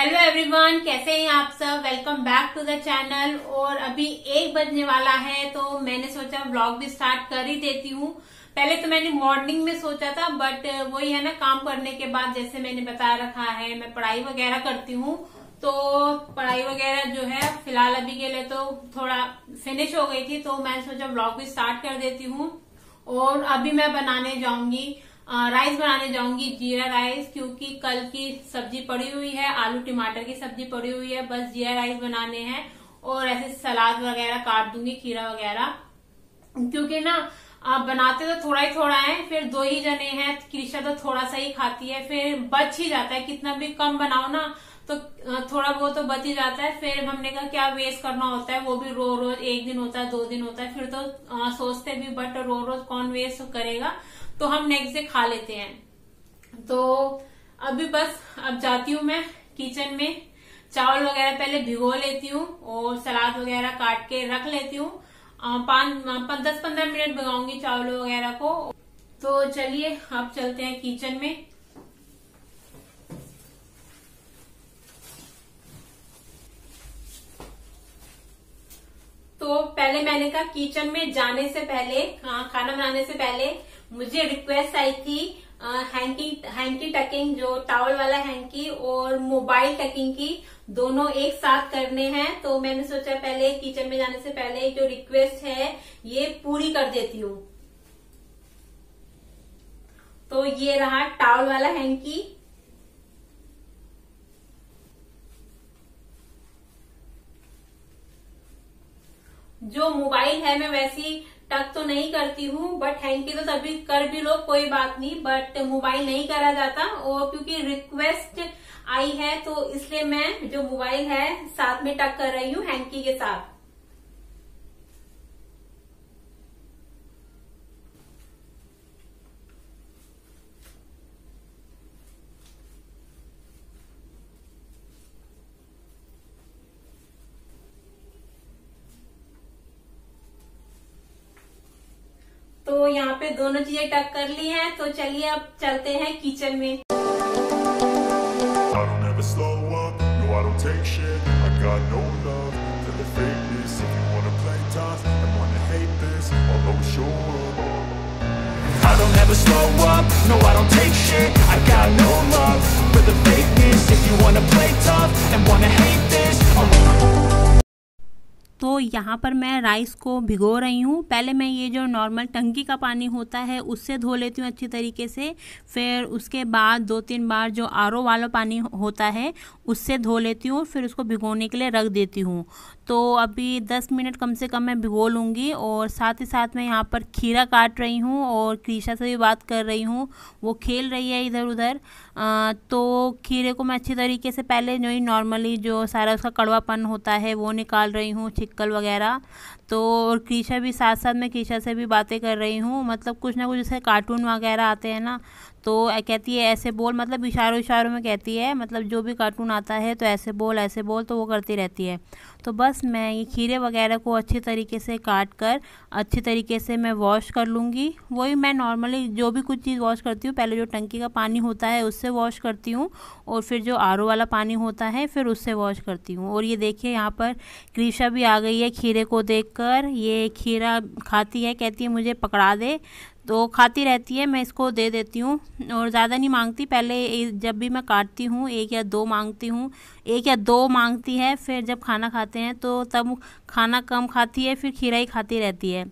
Hello everyone, कैसे हैं आप सब। Welcome back to the channel. और अभी 1 बजने वाला है तो मैंने सोचा व्लॉग भी स्टार्ट कर ही देती हूँ। पहले तो मैंने मॉर्निंग में सोचा था, बट वही है ना, काम करने के बाद जैसे मैंने बता रखा है मैं पढ़ाई वगैरह करती हूँ, तो पढ़ाई वगैरह जो है फिलहाल अभी के लिए तो थोड़ा फिनिश हो गई थी, तो मैंने सोचा व्लॉग भी स्टार्ट कर देती हूँ। और अभी मैं बनाने जाऊंगी राइस बनाने जाऊंगी, जीरा राइस, क्योंकि कल की सब्जी पड़ी हुई है, आलू टमाटर की सब्जी पड़ी हुई है, बस जीरा राइस बनाने हैं। और ऐसे सलाद वगैरह काट दूंगी, खीरा वगैरह, क्योंकि ना आप बनाते तो थोड़ा ही थोड़ा है, फिर 2 ही जने हैं, कृषा तो थोड़ा सा ही खाती है, फिर बच ही जाता है। कितना भी कम बनाओ ना तो थोड़ा बहुत तो बच ही जाता है। फिर हमने कहा क्या वेस्ट करना होता है, वो भी रोज 1 दिन होता है, 2 दिन होता है, फिर तो सोचते भी, बट रोज कौन वेस्ट करेगा, तो हम नेक्स्ट डे खा लेते हैं। तो अभी बस अब जाती हूँ मैं किचन में, चावल वगैरह पहले भिगो लेती हूँ और सलाद वगैरह काट के रख लेती हूँ। 10-15 मिनट भिगाऊंगी चावल वगैरह को। तो चलिए अब चलते हैं किचन में। तो पहले मैंने कहा किचन में जाने से पहले, खाना बनाने से पहले मुझे रिक्वेस्ट आई थी हैंकी टकिंग, जो टॉवल वाला हैंकी और मोबाइल टकिंग की दोनों एक साथ करने हैं। तो मैंने सोचा पहले किचन में जाने से पहले जो रिक्वेस्ट है ये पूरी कर देती हूँ। तो ये रहा टॉवल वाला हैंकी। जो मोबाइल है मैं वैसी टक तो नहीं करती हूँ, बट हैंकी तो तभी कर भी लो, कोई बात नहीं, बट मोबाइल नहीं करा जाता। और क्योंकि रिक्वेस्ट आई है तो इसलिए मैं जो मोबाइल है साथ में टक कर रही हूँ हैंकी के साथ। तो यहाँ पे दोनों चीजें टक कर ली हैं, तो चलिए अब चलते हैं किचन में। तो यहाँ पर मैं राइस को भिगो रही हूँ। पहले मैं ये जो नॉर्मल टंकी का पानी होता है उससे धो लेती हूँ अच्छी तरीके से, फिर उसके बाद 2-3 बार जो आरओ वाला पानी होता है उससे धो लेती हूँ, फिर उसको भिगोने के लिए रख देती हूँ। तो अभी 10 मिनट कम से कम मैं भिगो लूँगी। और साथ ही साथ मैं यहाँ पर खीरा काट रही हूँ और कृषा से भी बात कर रही हूँ, वो खेल रही है इधर उधर। तो खीरे को मैं अच्छी तरीके से पहले जो ही नॉर्मली जो सारा उसका कड़वापन होता है वो निकाल रही हूँ, छिक्कल वगैरह। तो और कृषा भी साथ साथ में कृषा से भी बातें कर रही हूँ, मतलब कुछ ना कुछ जैसे कार्टून वगैरह आते हैं ना, तो कहती है ऐसे बोल, मतलब इशारों में कहती है, मतलब जो भी कार्टून आता है तो ऐसे बोल, तो वो करती रहती है। तो बस मैं ये खीरे वगैरह को अच्छी तरीके से काट कर अच्छी तरीके से मैं वॉश कर लूँगी। वही मैं नॉर्मली जो भी कुछ चीज़ वॉश करती हूँ, पहले जो टंकी का पानी होता है उससे वॉश करती हूँ, और फिर जो आरओ वाला पानी होता है फिर उससे वॉश करती हूँ। और ये देखिए यहाँ पर कृषा भी आ गई है खीरे को देखकर। ये खीरा खाती है, कहती है मुझे पकड़ा दे, तो खाती रहती है, मैं इसको दे देती हूँ। और ज़्यादा नहीं मांगती, पहले जब भी मैं काटती हूँ 1 या 2 मांगती हूँ, 1 या 2 मांगती है, फिर जब खाना खाते हैं तो तब खाना कम खाती है, फिर खीरा ही खाती रहती है।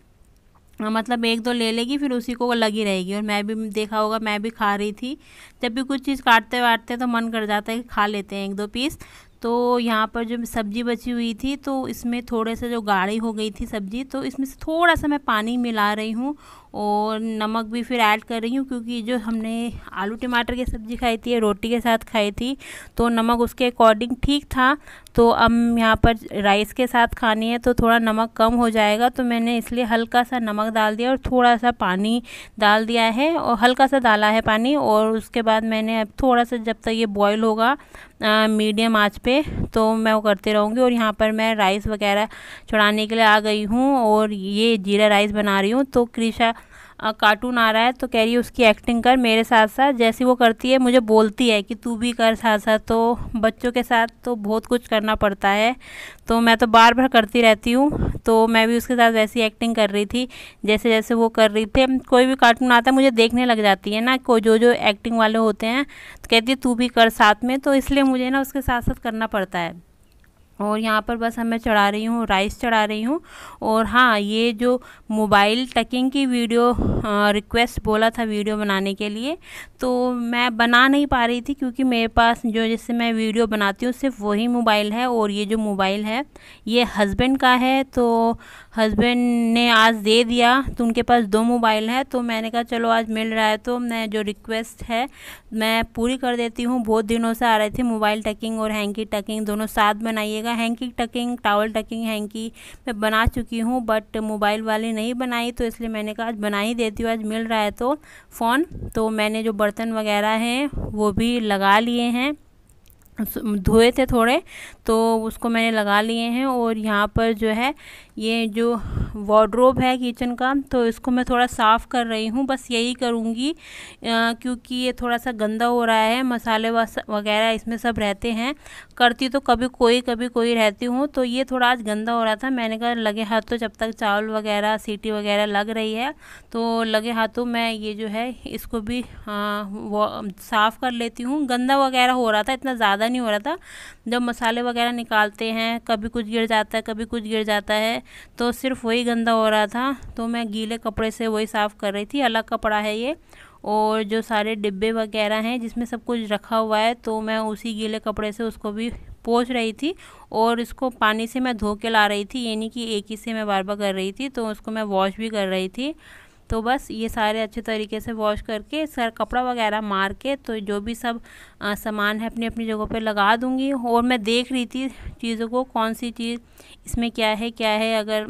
मतलब 1-2 ले लेगी, फिर उसी को लगी रहेगी। और मैं भी देखा होगा, मैं भी खा रही थी, जब भी कुछ चीज़ काटते वाटते तो मन कर जाता है कि खा लेते हैं 1-2 पीस। तो यहाँ पर जो सब्ज़ी बची हुई थी तो इसमें थोड़े से जो गाढ़ी हो गई थी सब्ज़ी, तो इसमें से थोड़ा सा मैं पानी मिला रही हूँ और नमक भी फिर ऐड कर रही हूँ, क्योंकि जो हमने आलू टमाटर की सब्ज़ी खाई थी, रोटी के साथ खाई थी, तो नमक उसके अकॉर्डिंग ठीक था। तो अब यहाँ पर राइस के साथ खानी है तो थोड़ा नमक कम हो जाएगा, तो मैंने इसलिए हल्का सा नमक डाल दिया और थोड़ा सा पानी डाल दिया है, और हल्का सा डाला है पानी। और उसके बाद मैंने अब थोड़ा सा, जब तक ये बॉयल होगा मीडियम आंच पे, तो मैं वो करती रहूँगी। और यहाँ पर मैं राइस वगैरह चढ़ाने के लिए आ गई हूँ और ये जीरा राइस बना रही हूँ। तो कृषा कार्टून आ रहा है तो कह रही है उसकी एक्टिंग कर मेरे साथ साथ। जैसे वो करती है मुझे बोलती है कि तू भी कर साथ साथ। तो बच्चों के साथ तो बहुत कुछ करना पड़ता है, तो मैं तो बार बार करती रहती हूँ। तो मैं भी उसके साथ वैसी एक्टिंग कर रही थी जैसे जैसे वो कर रही थी। कोई भी कार्टून आता है मुझे देखने लग जाती है ना, कोई जो जो एक्टिंग वाले होते हैं तो कहती है तू भी कर साथ में, तो इसलिए मुझे ना उसके साथ साथ करना पड़ता है। और यहाँ पर बस मैं चढ़ा रही हूँ, राइस चढ़ा रही हूँ। और हाँ, ये जो मोबाइल टकिंग की वीडियो रिक्वेस्ट बोला था वीडियो बनाने के लिए, तो मैं बना नहीं पा रही थी क्योंकि मेरे पास जो जिससे मैं वीडियो बनाती हूँ सिर्फ वही मोबाइल है। और ये जो मोबाइल है ये हस्बैंड का है, तो हस्बैंड ने आज दे दिया, तो उनके पास 2 मोबाइल है। तो मैंने कहा चलो आज मिल रहा है तो मैं जो रिक्वेस्ट है मैं पूरी कर देती हूँ। बहुत दिनों से आ रही थी मोबाइल टकिंग और हैंकी टकिंग दोनों साथ बनाइएगा। Hanky talking, towel talking, hanky मैं बना चुकी हूँ बट मोबाइल वाली नहीं बनाई, तो इसलिए मैंने कहा आज बना ही देती हूँ, आज मिल रहा है तो फ़ोन। तो मैंने जो बर्तन वगैरह हैं वो भी लगा लिए हैं, धोए थे थोड़े तो उसको मैंने लगा लिए हैं। और यहाँ पर जो है ये जो वार्डरोब है किचन का, तो इसको मैं थोड़ा साफ़ कर रही हूँ, बस यही करूँगी क्योंकि ये थोड़ा सा गंदा हो रहा है, मसाले वगैरह इसमें सब रहते हैं। करती तो कभी कोई रहती हूँ, तो ये थोड़ा आज गंदा हो रहा था। मैंने कहा लगे हाथों जब तक चावल वगैरह सीटी वगैरह लग रही है तो लगे हाथों मैं ये जो है इसको भी साफ़ कर लेती हूँ। गंदा वगैरह हो रहा था, इतना ज़्यादा नहीं हो रहा था। जब मसाले वगैरह निकालते हैं कभी कुछ गिर जाता है कभी कुछ गिर जाता है, तो सिर्फ वही गंदा हो रहा था। तो मैं गीले कपड़े से वही साफ़ कर रही थी, अलग कपड़ा है ये। और जो सारे डिब्बे वगैरह हैं जिसमें सब कुछ रखा हुआ है तो मैं उसी गीले कपड़े से उसको भी पोंछ रही थी। और इसको पानी से मैं धो के ला रही थी, ये नहीं कि एक ही से मैं बार बार कर रही थी, तो उसको मैं वॉश भी कर रही थी। तो बस ये सारे अच्छे तरीके से वॉश करके सर कपड़ा वगैरह मार के तो जो भी सब सामान है अपनी अपनी जगहों पे लगा दूंगी। और मैं देख रही थी चीज़ों को, कौन सी चीज़ इसमें क्या है, अगर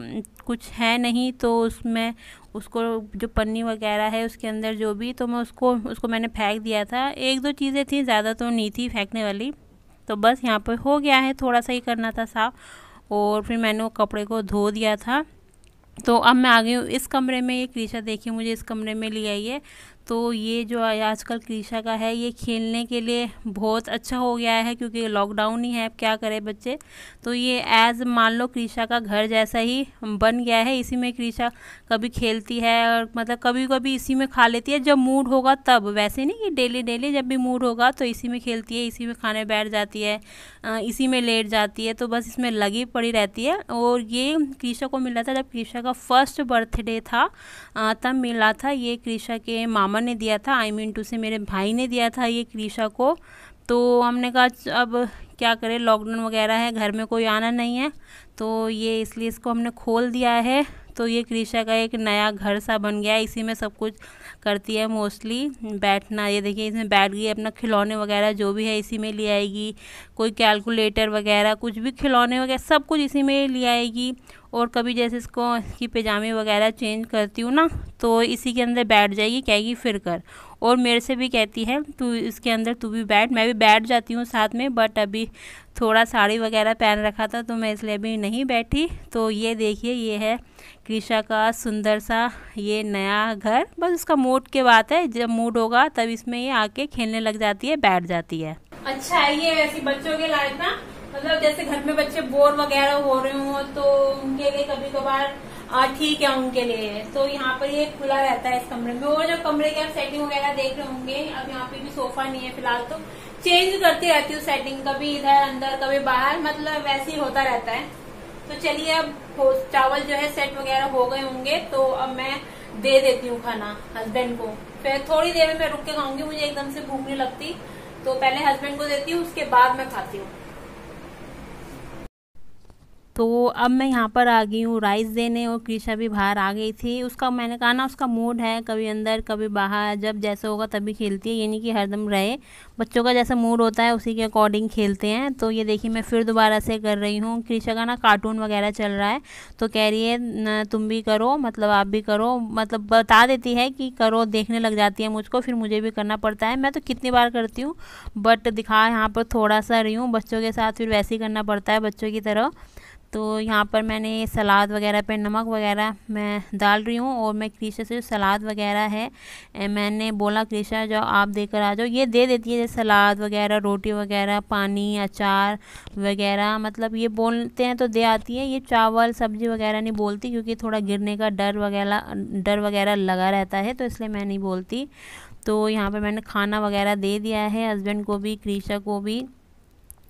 कुछ है नहीं तो उसमें उसको जो पन्नी वगैरह है उसके अंदर जो भी, तो मैं उसको मैंने फेंक दिया था। 1-2 चीज़ें थी, ज़्यादा तो नहीं थी फेंकने वाली। तो बस यहाँ पर हो गया है, थोड़ा सा ही करना था साफ़। और फिर मैंने वो कपड़े को धो दिया था। तो अब मैं आ गई हूँ इस कमरे में। ये क्रीशा देखिए मुझे इस कमरे में ले आई है। तो ये जो आजकल क्रीशा का है ये खेलने के लिए बहुत अच्छा हो गया है क्योंकि लॉकडाउन ही है, अब क्या करें बच्चे। तो ये एज मान लो क्रीशा का घर जैसा ही बन गया है। इसी में क्रीशा कभी खेलती है और मतलब कभी कभी इसी में खा लेती है जब मूड होगा तब, वैसे नहीं कि डेली डेली, जब भी मूड होगा तो इसी में खेलती है, इसी में खाने बैठ जाती है, इसी में लेट जाती है। तो बस इसमें लगी पड़ी रहती है। और ये क्रीशा को मिला था जब क्रीशा का फर्स्ट बर्थडे था, तब मिला था। ये क्रीशा के मामा ने दिया था, आई मीन टू से मेरे भाई ने दिया था ये क्रीशा को। तो हमने कहा अब क्या करें, लॉकडाउन वगैरह है, घर में कोई आना नहीं है, तो ये इसलिए इसको हमने खोल दिया है। तो ये क्रीशा का एक नया घर सा बन गया है, इसी में सब कुछ करती है मोस्टली, बैठना। ये देखिए इसमें बैठ गई, अपना खिलौने वगैरह जो भी है इसी में ले आएगी, कोई कैलकुलेटर वगैरह कुछ भी खिलौने वगैरह सब कुछ इसी में ले आएगी। और कभी जैसे इसको इसकी पैजामे वगैरह चेंज करती हूँ ना तो इसी के अंदर बैठ जाएगी, कहेगी फिर कर। और मेरे से भी कहती है तू इसके अंदर तू भी बैठ, मैं भी बैठ जाती हूँ साथ में, बट अभी थोड़ा साड़ी वगैरह पहन रखा था तो मैं इसलिए अभी नहीं बैठी। तो ये देखिए ये है क्रीशा का सुंदर सा ये नया घर। बस उसका मूड की बात है, जब मूड होगा तब इसमें ये आके खेलने लग जाती है, बैठ जाती है। अच्छा है ये वैसे बच्चों के लायक ना, मतलब जैसे घर में बच्चे बोर वगैरह हो रहे हो तो उनके लिए कभी कभार ठीक है उनके लिए। तो यहाँ पर ये खुला रहता है इस कमरे में। और जो कमरे की आप सेटिंग वगैरह देख रहे होंगे, अब यहाँ पे भी सोफा नहीं है फिलहाल, तो चेंज करती रहती हूँ सेटिंग, कभी इधर अंदर कभी बाहर, मतलब वैसे ही होता रहता है। तो चलिए अब चावल जो है सेट वगैरह हो गए होंगे, तो अब मैं दे देती हूँ खाना हस्बैंड को। फिर थोड़ी देर में मैं रुक के खाऊंगी, मुझे एकदम से भूख नहीं लगती, तो पहले हस्बैंड को देती हूँ उसके बाद मैं खाती हूँ। तो अब मैं यहाँ पर आ गई हूँ राइस देने, और क्रीशा भी बाहर आ गई थी। उसका मैंने कहा ना उसका मूड है, कभी अंदर कभी बाहर, जब जैसा होगा तभी खेलती है, ये नहीं कि हरदम रहे। बच्चों का जैसा मूड होता है उसी के अकॉर्डिंग खेलते हैं। तो ये देखिए मैं फिर दोबारा से कर रही हूँ। क्रीशा का ना कार्टून वगैरह चल रहा है तो कह रही है तुम भी करो, मतलब आप भी करो, मतलब बता देती है कि करो, देखने लग जाती है मुझको, फिर मुझे भी करना पड़ता है। मैं तो कितनी बार करती हूँ बट दिखा यहाँ पर थोड़ा सा रही हूँ बच्चों के साथ, फिर वैसे ही करना पड़ता है बच्चों की तरह। तो यहाँ पर मैंने सलाद वगैरह पे नमक वगैरह मैं डाल रही हूँ। और मैं क्रिशा से सलाद वगैरह है मैंने बोला क्रिशा जाओ आप देकर आ जाओ, ये दे देती है जैसे सलाद वगैरह, रोटी वगैरह, पानी, अचार वगैरह, मतलब ये बोलते हैं तो दे आती है। ये चावल सब्जी वगैरह नहीं बोलती क्योंकि थोड़ा गिरने का डर वगैरह लगा रहता है, तो इसलिए मैं नहीं बोलती। तो यहाँ पर मैंने खाना वगैरह दे दिया है हस्बैंड को भी, क्रिशा को भी।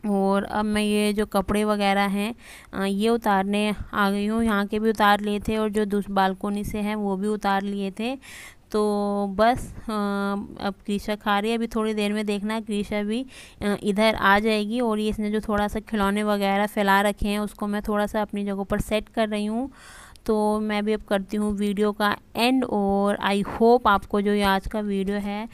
और अब मैं ये जो कपड़े वगैरह हैं ये उतारने आ गई हूँ। यहाँ के भी उतार लिए थे और जो दूसरी बालकोनी से हैं वो भी उतार लिए थे। तो बस अब क्रिशा खा रही है। अभी थोड़ी देर में देखना क्रिशा भी इधर आ जाएगी। और ये इसने जो थोड़ा सा खिलौने वगैरह फैला रखे हैं उसको मैं थोड़ा सा अपनी जगह पर सेट कर रही हूँ। तो मैं भी अब करती हूँ वीडियो का एंड। और आई होप आपको जो ये आज का वीडियो है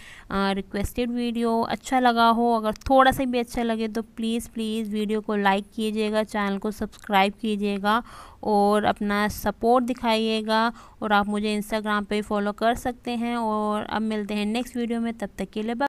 रिक्वेस्टेड वीडियो अच्छा लगा हो। अगर थोड़ा सा भी अच्छा लगे तो प्लीज़ वीडियो को लाइक कीजिएगा, चैनल को सब्सक्राइब कीजिएगा और अपना सपोर्ट दिखाइएगा। और आप मुझे इंस्टाग्राम पे फॉलो कर सकते हैं। और अब मिलते हैं नेक्स्ट वीडियो में, तब तक के लिए बाय।